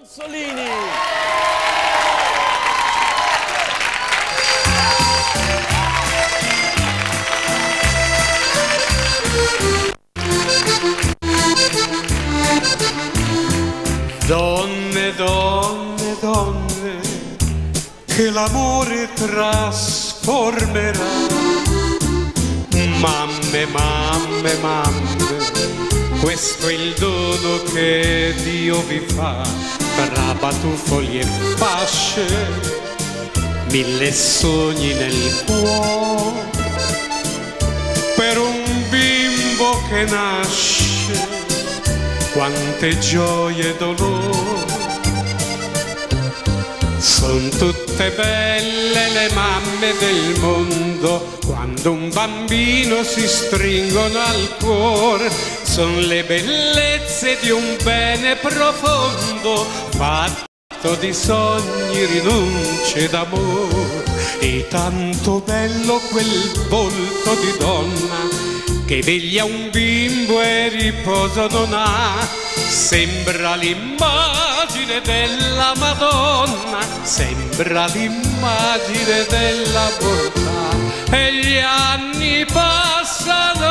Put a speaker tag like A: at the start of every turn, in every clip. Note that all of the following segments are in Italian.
A: Ronzolini.
B: Donne, donne, donne, che l'amore trasformerà. Mamme, mamme, mamme, questo è il dono che Dio vi fa. Tra batuffoli e fasce, 1000 sogni nel cuore, per un bimbo che nasce, quante gioie e dolori. Son tutte belle le mamme del mondo, quando un bambino si stringono al cuore. Son le bellezze di un bene profondo, fatto di sogni, rinunce d'amore. E tanto bello quel volto di donna, che veglia un bimbo e riposo non ha. Sembra l'immagine della Madonna, sembra l'immagine della bontà. E gli anni passano,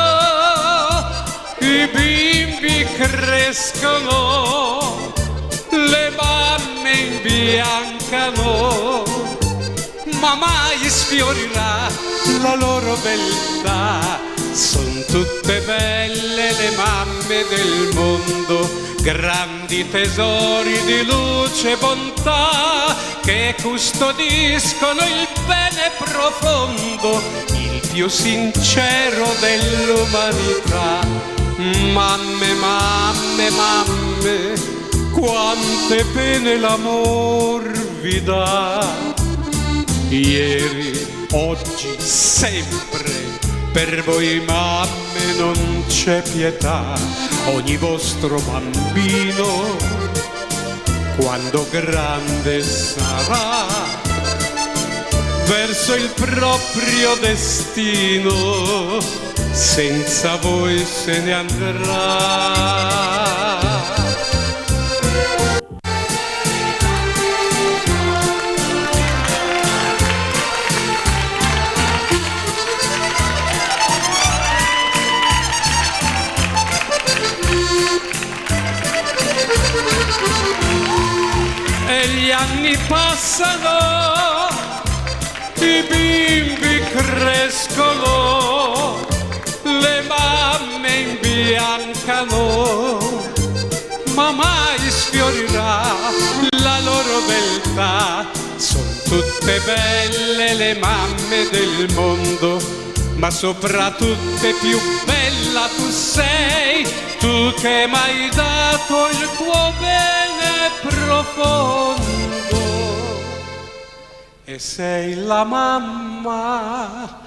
B: i bimbi crescono, le mamme imbiancano, ma mai sfiorirà la loro beltà. Son tutte belle le mamme del mondo, grandi tesori di luce e bontà, che custodiscono il bene profondo, il più sincero dell'umanità. Mamme, mamme, mamme, quante pene l'amor vi dà. Ieri, oggi, sempre, per voi mamme non c'è pietà. Ogni vostro bambino, quando grande sarà, verso il proprio destino, senza voi se ne andrà. E gli anni passano, i bimbi crescono, le mamme imbiancano, ma mai sfiorirà la loro beltà. Sono tutte belle le mamme del mondo, ma sopra tutte più bella tu sei, tu che m'hai dato il tuo bene profondo. E sei la mamma